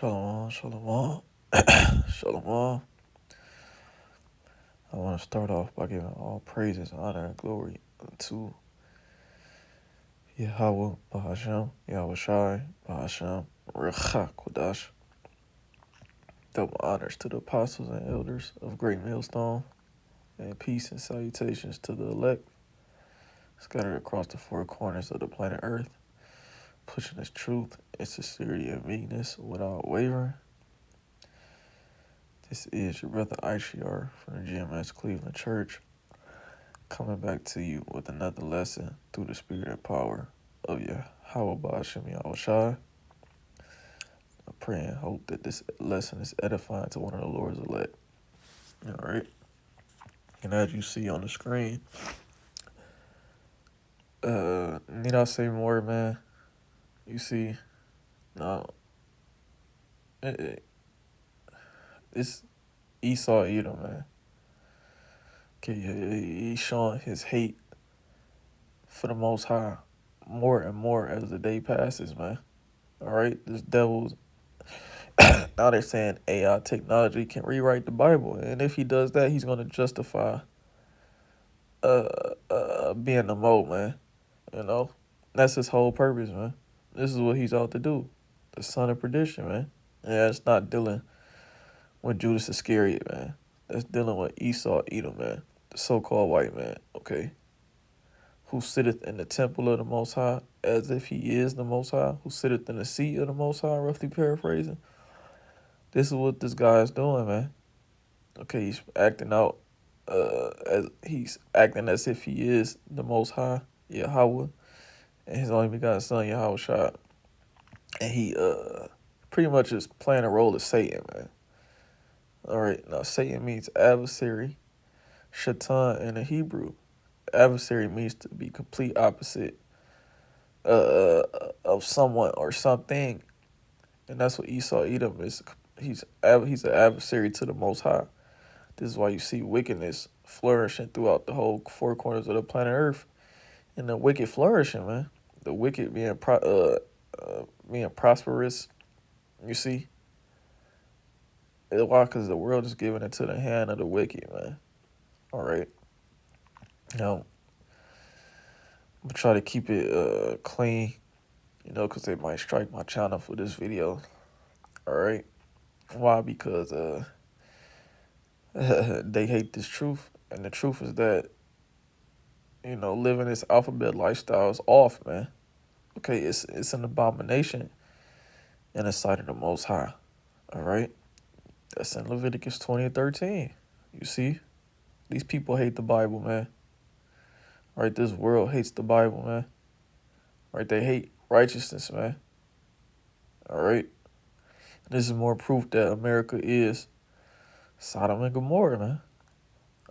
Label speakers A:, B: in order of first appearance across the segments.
A: Shalom, shalom, shalom. I want to start off by giving all praises, honor, and glory to Yahweh, Bahasham, Yahweh Shai, Bahasham, Recha Kodash. Double honors to the apostles and elders of Great Millstone, and peace and salutations to the elect scattered across the four corners of the planet Earth, pushing this truth and sincerity and meekness without wavering. This is your brother Aishiar from the GMS Cleveland Church, coming back to you with another lesson through the spirit and power of Yahweh Ba'ashem Yahushai. I pray and hope that this lesson is edifying to one of the Lord's elect. All right. And as you see on the screen, need I say more, man? You see, no, it's Esau Edom, man. Okay, he's showing his hate for the Most High more and more as the day passes, man. All right, this devil's now they're saying AI technology can rewrite the Bible, and if he does that, he's going to justify being the mode, man. You know, that's his whole purpose, man. This is what he's out to do, the son of perdition, man. Yeah, it's not dealing with Judas Iscariot, man. That's dealing with Esau Edom, man, the so-called white man, okay, who sitteth in the temple of the Most High as if he is the Most High, who sitteth in the seat of the Most High, roughly paraphrasing. This is what this guy is doing, man. Okay, he's acting out as if he is the Most High, Yahweh, and his only begotten son, Yahweh Shai. And he pretty much is playing a role of Satan, man. All right, now Satan means adversary, Shaitan in the Hebrew. Adversary means to be complete opposite of someone or something, and that's what Esau Edom is. He's an adversary to the Most High. This is why you see wickedness flourishing throughout the whole four corners of the planet Earth, and the wicked flourishing, man. The wicked being prosperous. You see, why? Because the world is giving into the hand of the wicked, man. All right. Now, I'm gonna try to keep it clean, because they might strike my channel for this video. All right. Why? Because they hate this truth, and the truth is that living this alphabet lifestyle is off, man. Okay, it's an abomination in the sight of the Most High. All right, that's in Leviticus 20:13. You see, these people hate the Bible, man. All right, this world hates the Bible, man. All right, they hate righteousness, man. All right, this is more proof that America is Sodom and Gomorrah, man.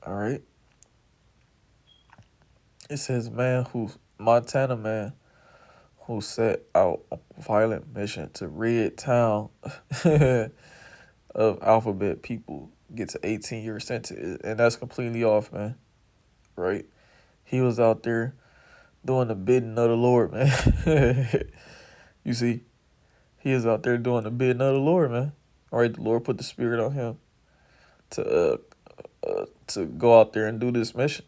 A: All right, it says Montana man who set out a violent mission to rid town of alphabet people gets an 18-year sentence, and that's completely off, man. Right? He was out there doing the bidding of the Lord, man. You see, he is out there doing the bidding of the Lord, man. All right, the Lord put the spirit on him to go out there and do this mission.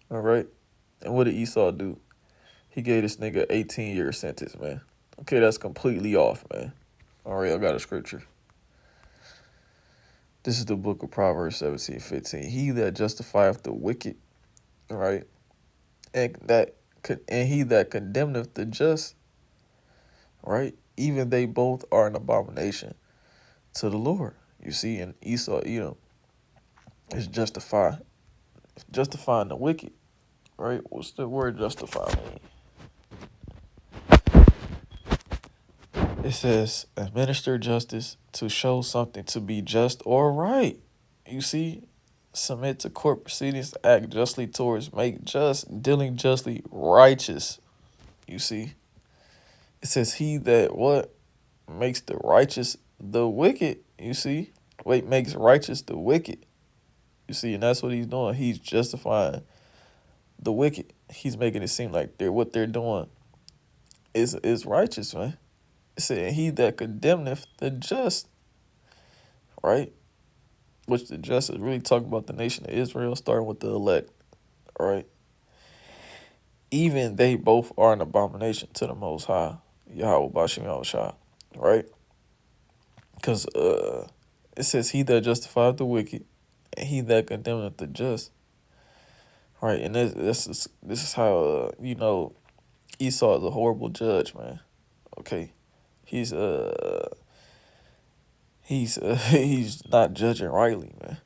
A: All right, and what did Esau do? He gave this nigga 18-year sentence, man. Okay, that's completely off, man. All right, I got a scripture. This is the book of Proverbs 17:15. He that justifieth the wicked, right, and he that condemneth the just, right, even they both are an abomination to the Lord. You see, and Esau Edom is justifying the wicked, right? What's the word justify mean? It says administer justice, to show something to be just or right. You see, submit to court proceedings, to act justly towards, make just, dealing justly, righteous. You see, it says he that what makes the righteous the wicked. You see, makes righteous the wicked. You see, and that's what he's doing. He's justifying the wicked. He's making it seem like what they're doing is righteous, man. It said, he that condemneth the just, right? Which the just is really talking about the nation of Israel, starting with the elect, right? Even they both are an abomination to the Most High, Yahweh Bashim Yahushua, right? Because it says, he that justifieth the wicked, and he that condemneth the just, right? And this is how, Esau is a horrible judge, man. Okay, he's he's not judging rightly, man.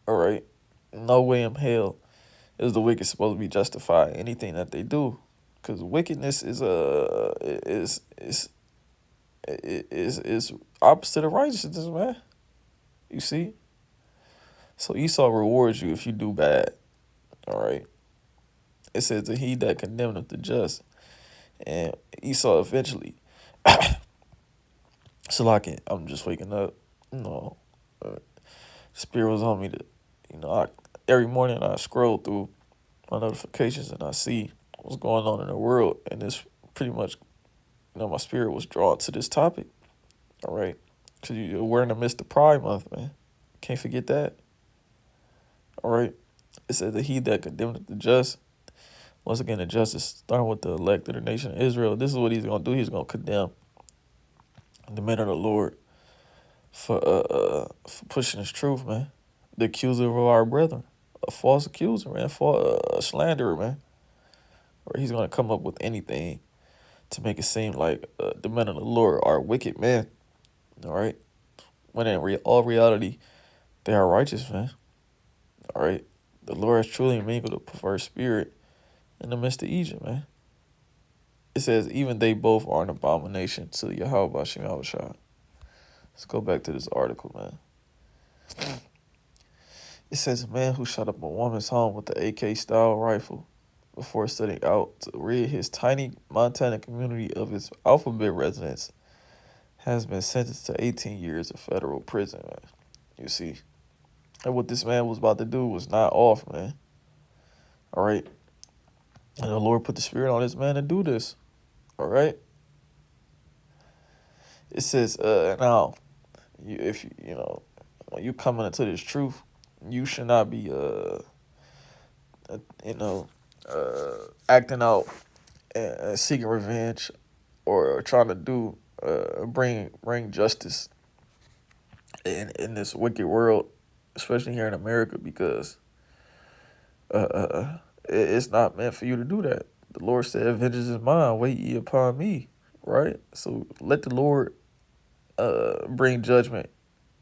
A: All right, no way in hell is the wicked supposed to be justified anything that they do, because wickedness is opposite of righteousness, man. You see, so Esau rewards you if you do bad. All right, it says that he that condemneth the just, and Esau eventually. So like I'm just waking up, uh, Spirit was on me to, every morning I scroll through my notifications and I see what's going on in the world, and it's pretty much, my spirit was drawn to this topic. All right, because we're in the midst of Pride Month, man. Can't forget that. All right, it says that he that condemneth the just. Once again, the justice starting with the elect of the nation of Israel. This is what he's gonna do. He's gonna condemn the men of the Lord for pushing his truth, man. The accuser of our brethren, a false accuser, man, for a slanderer, man. Or he's gonna come up with anything to make it seem like the men of the Lord are wicked men. All right, when in all reality, they are righteous, man. All right, the Lord has truly mingled a perverse spirit in the midst of Egypt, man. It says even they both are an abomination to Yahweh Bashim Yahushua. Let's go back to this article, man. It says a man who shot up a woman's home with the AK-style rifle before setting out to rid his tiny Montana community of its alphabet residents has been sentenced to 18 years of federal prison, man. You see, and what this man was about to do was not off, man. All right, and the Lord put the spirit on this man to do this. All right. It says, now, if when you coming into this truth, you should not be, you know, acting out and seeking revenge or trying to bring justice in this wicked world, especially here in America, because it's not meant for you to do that. The Lord said, "Vengeance is mine; wait ye upon me." Right. So let the Lord bring judgment.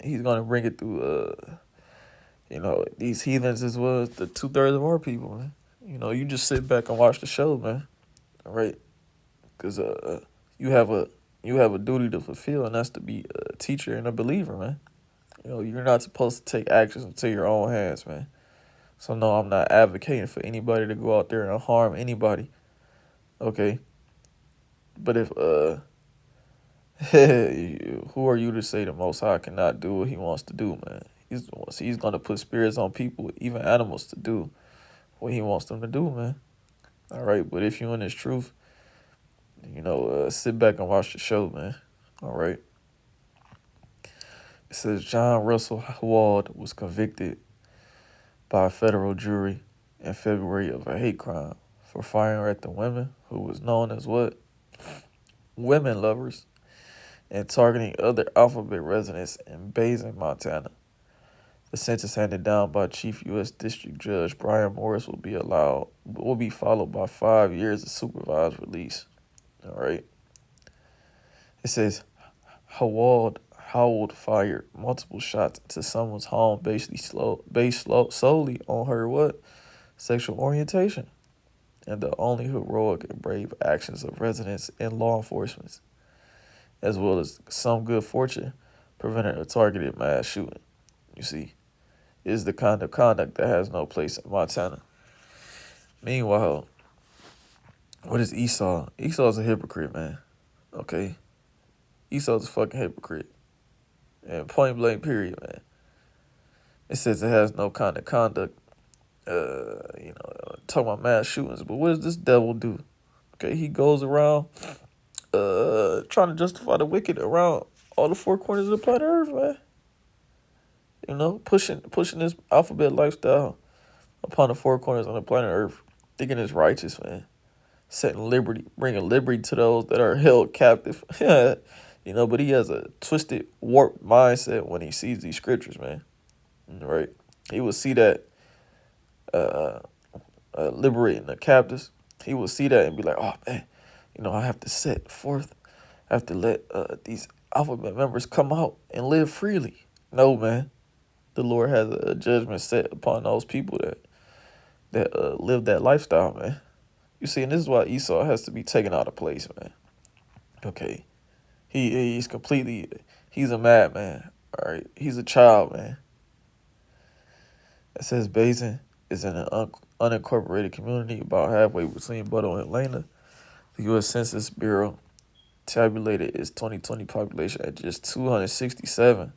A: He's gonna bring it through these heathens as well as the 2/3 of our people, man. You just sit back and watch the show, man. All right, because you have a duty to fulfill, and that's to be a teacher and a believer, man. You're not supposed to take actions into your own hands, man. So no, I'm not advocating for anybody to go out there and harm anybody. Okay, but if who are you to say the Most High cannot do what He wants to do, man? He's gonna put spirits on people, even animals, to do what He wants them to do, man. All right, but if you're in this truth, sit back and watch the show, man. All right. It says John Russell Wald was convicted by a federal jury in February of a hate crime for firing at the women who was known as what? Women lovers, and targeting other alphabet residents in Bozeman, Montana. The sentence handed down by Chief U.S. District Judge Brian Morris will be followed by 5 years of supervised release. All right. It says Howard fired multiple shots into someone's home based solely on her what? Sexual orientation, and the only heroic and brave actions of residents and law enforcement, as well as some good fortune, prevented a targeted mass shooting. You see, is the kind of conduct that has no place in Montana. Meanwhile, what is Esau? Esau's a hypocrite, man. Okay? Esau's a fucking hypocrite. And point blank period, man. It says it has no kind of conduct, talking about mass shootings. But what does this devil do? Okay, he goes around trying to justify the wicked around all the four corners of the planet Earth, man. You know, pushing this alphabet lifestyle upon the four corners on the planet Earth, thinking it's righteous, man. Setting liberty, bringing liberty to those that are held captive. You know, but he has a twisted, warped mindset when he sees these scriptures, man. Right? He will see that liberating the captives. He will see that and be like, oh, man, you know, I have to set forth. I have to let these alphabet members come out and live freely. No, man. The Lord has a judgment set upon those people that live that lifestyle, man. You see, and this is why Esau has to be taken out of place, man. Okay. He's completely, he's a madman, all right? He's a child, man. It says Basin is in an unincorporated community about halfway between Buttle and Atlanta. The U.S. Census Bureau tabulated its 2020 population at just 267.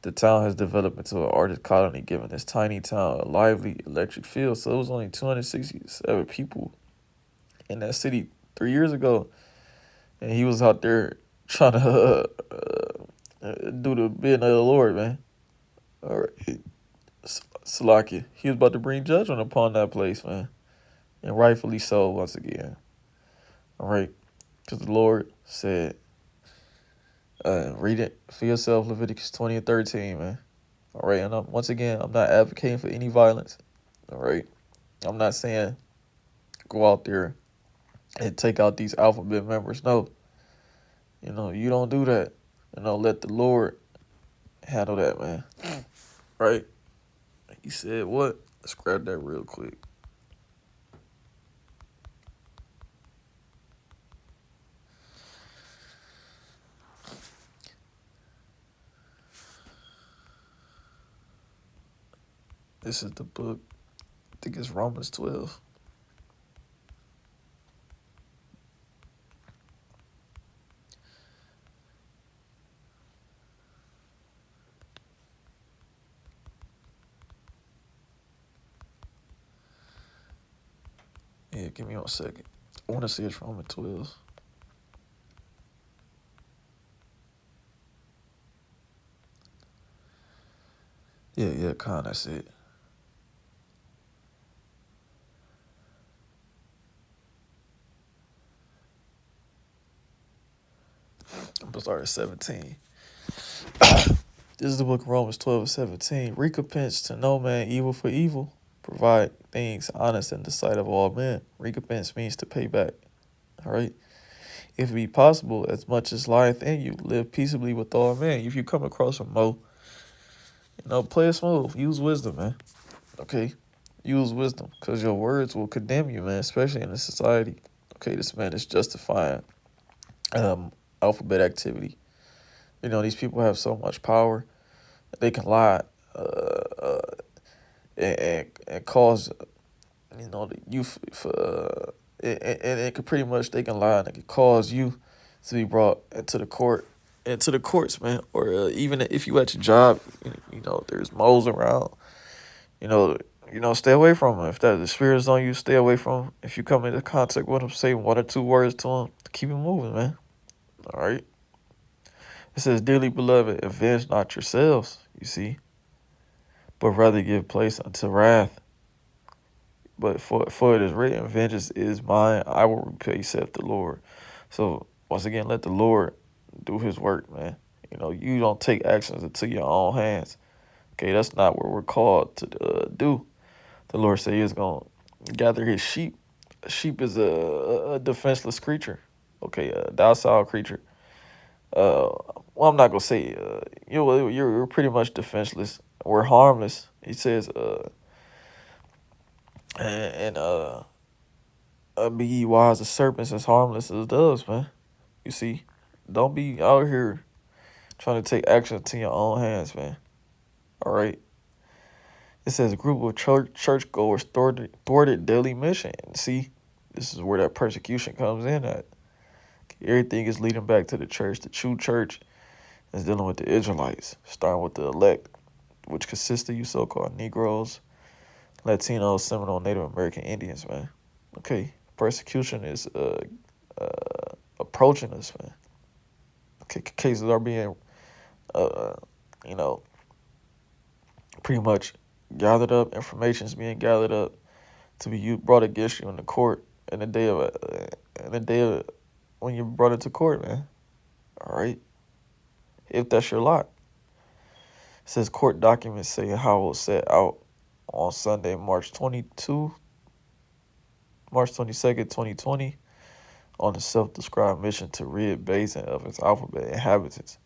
A: The town has developed into an artist colony, giving this tiny town a lively electric field. So it was only 267 people in that city 3 years ago, and he was out there trying to do the bidding of the Lord, man. All right, Salakia. He was about to bring judgment upon that place, man, and rightfully so. Once again, all right, because the Lord said, read it for yourself, Leviticus 20:13, man. All right, and once again, I'm not advocating for any violence. All right, I'm not saying go out there and take out these alphabet members. No, you know, you don't do that. You know, let the Lord handle that, man. Right? He said what? Let's grab that real quick. This is the book. I think it's Romans 12. Yeah, give me 1 second. I want to see it's Romans 12. Yeah, that's it. I'm going to start at 17. This is the book of Romans 12:17. Recompense to no man evil for evil. Provide things honest in the sight of all men. Recompense means to pay back. All right? If it be possible, as much as lieth in you, live peaceably with all men. If you come across a Mo, you know, play it smooth. Use wisdom, man. Okay? Use wisdom, because your words will condemn you, man, especially in a society. Okay, this man is justifying alphabet activity. You know, these people have so much power. They can lie and cause, you know, the youth for and it could pretty much, they can lie and it could cause you to be brought into the courts, man. Or even if you at your job, you know, there's moles around, you know, stay away from them. If that the spirit's on you, stay away from them. If you come into contact with them, say 1 or 2 words to them to keep it moving, man. All right. It says, dearly beloved, avenge not yourselves, you see, but rather give place unto wrath. But for it is written, vengeance is mine, I will repay, saith the Lord. So once again, let the Lord do his work, man. You know, you don't take actions into your own hands. Okay, that's not what we're called to do. The Lord said he is going to gather his sheep. A sheep is a defenseless creature. Okay, a docile creature. Well, I'm not going to say, you're pretty much defenseless. We're harmless. He says, be ye wise as serpents, as harmless as doves, man. You see, don't be out here trying to take action to your own hands, man. All right. It says a group of churchgoers thwarted daily mission. See, this is where that persecution comes in at. Everything is leading back to the church. The true church is dealing with the Israelites, starting with the elect, which consists of you so-called Negroes, Latinos, Seminole, Native American Indians, man. Okay, persecution is a approaching us, man. Okay, cases are being, uh, you know, pretty much gathered up. Information is being gathered up to be brought against you in the court in the day of when you brought it to court, man. All right, if that's your lot. It says court documents say Howell set out on Sunday, March 22nd, 2020, on a self-described mission to rid Basin of its alphabet inhabitants,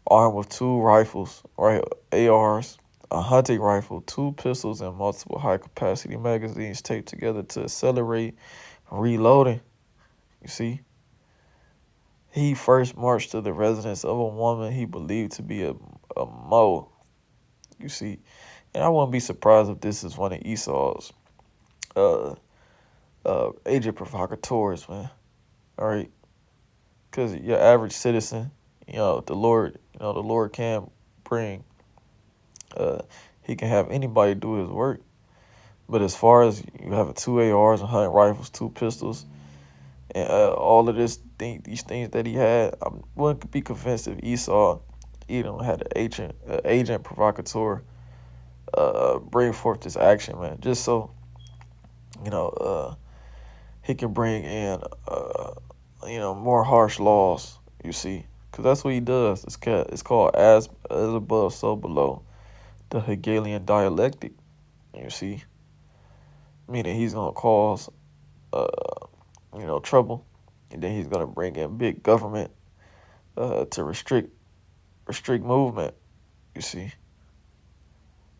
A: armed with 2 rifles, right, ARs, a hunting rifle, 2 pistols, and multiple high-capacity magazines taped together to accelerate reloading. You see, he first marched to the residence of a woman he believed to be a Mo. You see, and I wouldn't be surprised if this is one of Esau's uh agent provocateurs, man. All right, because your average citizen, the Lord can bring, uh, he can have anybody do his work. But as far as you having 2 ARs, 100 rifles, 2 pistols, and all of these things that he had, I wouldn't be convinced if Esau, had an agent provocateur, bring forth this action, man, just so he can bring in more harsh laws. You see, because that's what he does. It's called as above, so below, the Hegelian dialectic. You see, meaning he's gonna cause uh trouble, and then he's gonna bring in big government to restrict movement. You see,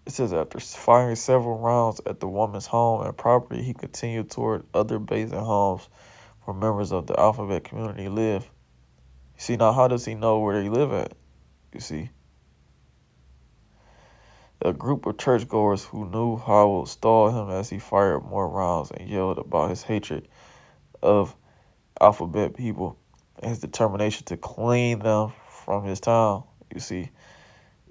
A: it says after firing several rounds at the woman's home and property, he continued toward other Basin homes where members of the alphabet community live. You see, now how does he know where they live at? You see, a group of churchgoers who knew Howell stalled him as he fired more rounds and yelled about his hatred of alphabet people and his determination to clean them from his town. You see,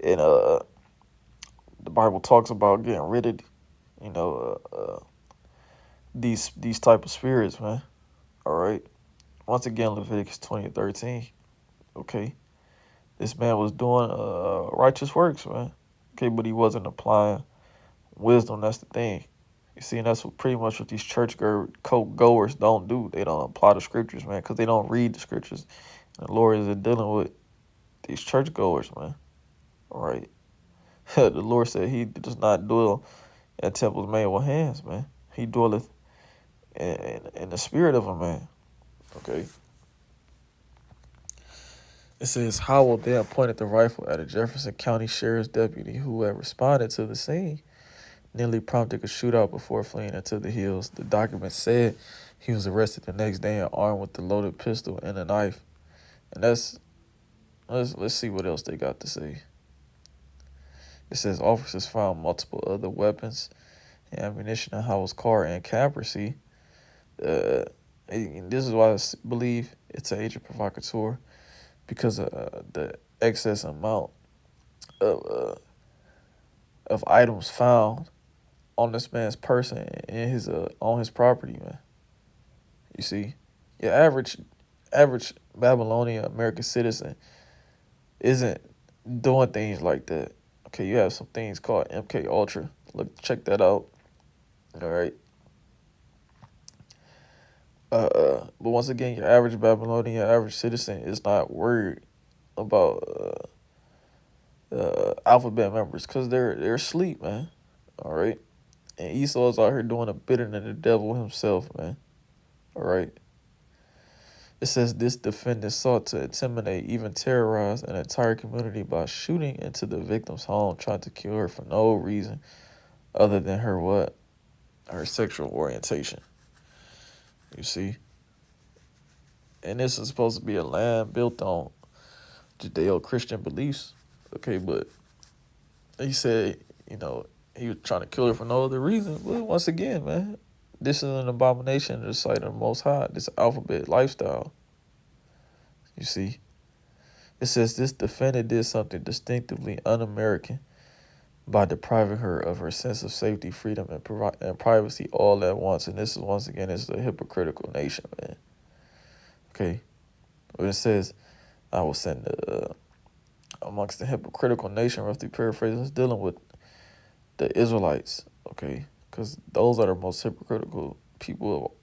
A: and the Bible talks about getting rid of, these type of spirits, man. All right. Once again, Leviticus 20:13. Okay, this man was doing righteous works, man. Okay, but he wasn't applying wisdom. That's the thing. You see, and that's pretty much what these church goers don't do. They don't apply the scriptures, man, because they don't read the scriptures. And the Lord isn't dealing with these church goers, man. All right. The Lord said he does not dwell in temples made with hands, man. He dwelleth in the spirit of a man. Okay. It says Howell then pointed the rifle at a Jefferson County Sheriff's deputy who had responded to the scene, nearly prompting a shootout before fleeing into the hills. The document said he was arrested the next day and armed with a loaded pistol and a knife. And let's see what else they got to say. It says officers found multiple other weapons and ammunition in Howell's car and camper. See, this is why I believe it's an agent provocateur, because of the excess amount of items found on this man's person and his on his property, man. You see, your average Babylonian American citizen isn't doing things like that. Okay, you have some things called MK Ultra. Look, check that out. All right. But once again, your average Babylonian, your average citizen is not worried about alphabet members because they're asleep, man. All right. And Esau's out here doing it better than the devil himself, man. All right. It says this defendant sought to intimidate, even terrorize an entire community by shooting into the victim's home, trying to kill her for no reason other than her what? Her sexual orientation. You see? And this is supposed to be a land built on Judeo-Christian beliefs. Okay, but he said, he was trying to kill her for no other reason. But once again, man, this is an abomination in the sight of the Most High. This alphabet lifestyle. You see? It says this defendant did something distinctively un-American by depriving her of her sense of safety, freedom, and privacy all at once. And this is, once again, is a hypocritical nation, man. Okay? Where it says, I will send amongst the hypocritical nation, roughly paraphrasing, is dealing with the Israelites, okay? Because those are the most hypocritical people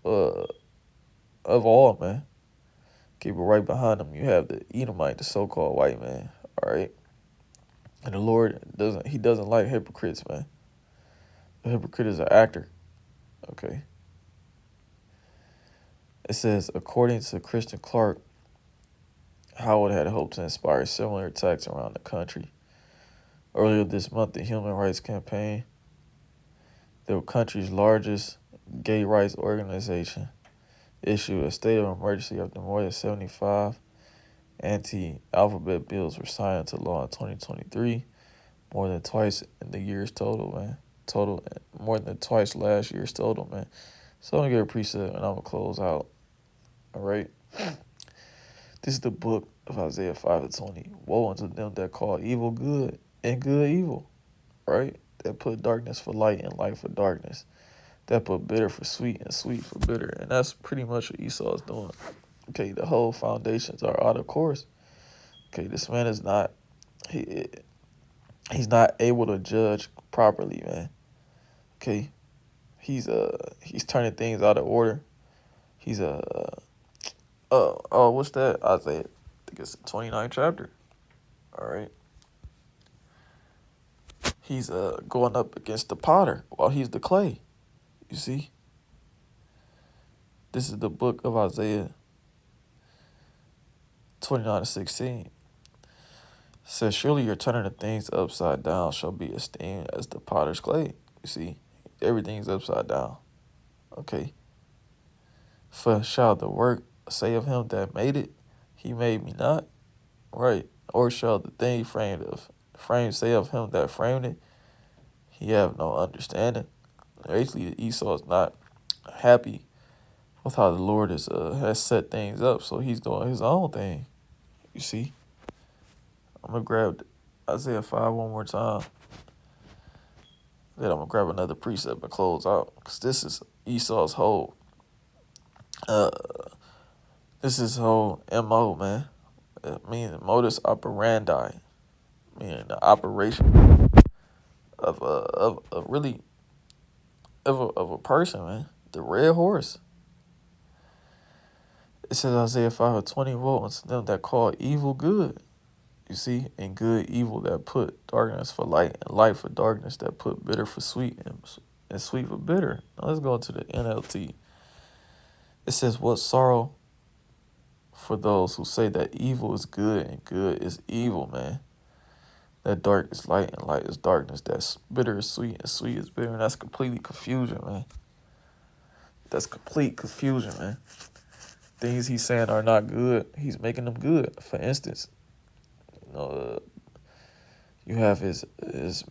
A: of all, man. Keep it right behind them. You have the Edomite, the so-called white man, all right? And the Lord doesn't like hypocrites, man. A hypocrite is an actor, okay? It says, according to Christian Clark, Howard had hoped to inspire similar attacks around the country. Earlier this month, the Human Rights Campaign, the country's largest gay rights organization, issued a state of emergency after more than 75 anti-alphabet bills were signed into law in 2023, more than twice in the year's total, man. More than twice last year's total, man. So I'm going to get a precept and I'm going to close out, all right? This is the book of Isaiah 5:20. Woe unto them that call evil good and good evil, right? That put darkness for light and light for darkness. That put bitter for sweet and sweet for bitter. And that's pretty much what Esau is doing. Okay, the whole foundations are out of course. Okay, this man is not, he's not able to judge properly, man. Okay, he's turning things out of order. He's what's that? Isaiah, I think it's the 29th chapter. All right. He's going up against the potter while he's the clay. You see? This is the book of Isaiah 29:16. It says, surely your turning of things upside down shall be esteemed as the potter's clay. You see? Everything's upside down. Okay. For shall the work say of him that made it, he made me not? Right. Or shall the thing framed say of him that framed it, he have no understanding? Basically, Esau is not happy with how the Lord has set things up, so he's doing his own thing. You see? I'm going to grab Isaiah 5 one more time. Then I'm going to grab another precept and close out, because this is Esau's whole, this is his whole MO, man. Meaning modus operandi, meaning the operation of a person, man. The red horse. It says Isaiah 5:20, woe unto them that call evil good. You see, and good evil, that put darkness for light and light for darkness, that put bitter for sweet and sweet for bitter. Now let's go into the NLT. It says, what sorrow for those who say that evil is good and good is evil, man. That dark is light and light is darkness. That bitter is sweet and sweet is bitter. And that's completely confusion, man. That's complete confusion, man. Things he's saying are not good, he's making them good. For instance, you have his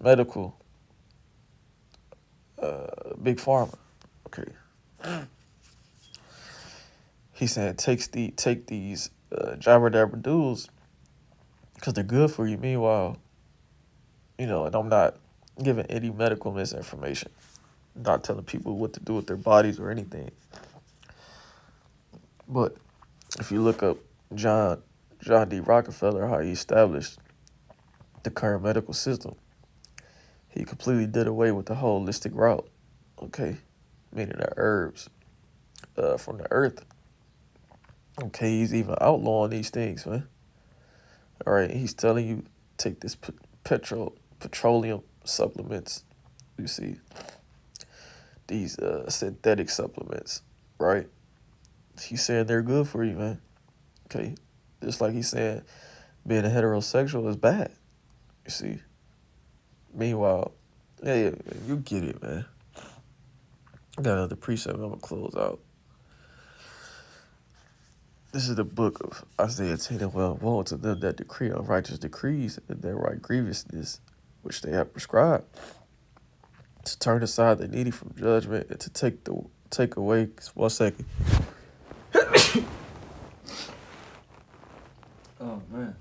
A: medical big pharma. Okay. He said take these jabber dabber dudes because they're good for you. Meanwhile, and I'm not giving any medical misinformation. I'm not telling people what to do with their bodies or anything. But if you look up John D. Rockefeller, how he established the current medical system, he completely did away with the holistic route, okay? Meaning the herbs from the earth. Okay, he's even outlawing these things, man. All right, he's telling you, take this petroleum supplements, you see, these synthetic supplements, right? He's saying they're good for you, man. Okay, just like he's saying being a heterosexual is bad, you see. Meanwhile, yeah, you get it, man. I got another precept I'm going to close out. This is the book of Isaiah 10. Well, woe to them that decree unrighteous decrees and that right grievousness which they have prescribed, to turn aside the needy from judgment and to take away. 1 second. Oh man.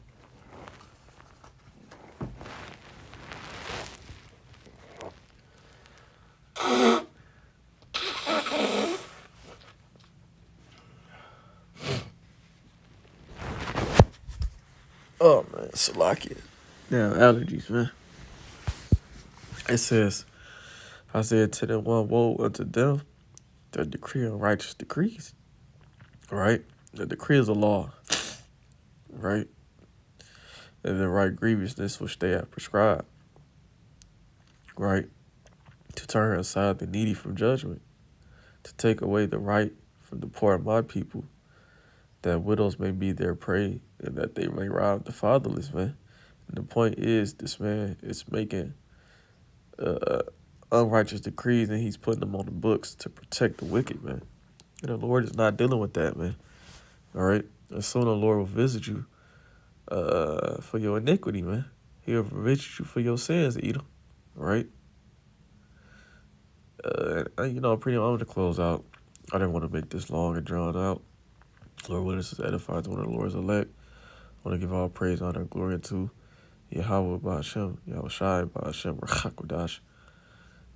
A: Oh man, Salakia. Damn allergies, man. It says, Isaiah 10 and 1, woe unto them that decree unrighteous decrees. Right? The decree is a law, right? And the right grievousness which they have prescribed, right? To turn aside the needy from judgment, to take away the right from the poor of my people, that widows may be their prey, and that they may rob the fatherless, man. And the point is, this man is making uh, unrighteous decrees, and he's putting them on the books to protect the wicked, man. And the Lord is not dealing with that, man. All right? And soon the Lord will visit you for your iniquity, man. He'll visit you for your sins, Edom. All right? Pretty much I'm going to close out. I didn't want to make this long and drawn out. Lord, willing, this is edified to one of the Lord's elect. I want to give all praise, honor, and glory to Yahweh Ba'ashem, Yahweh Shai Ba'ashem, Rachakodash.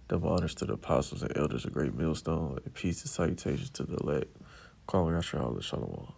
A: Double honors to the apostles and elders, a great millstone, and peace and salutations to the elect. Calling Yahshua Shalom.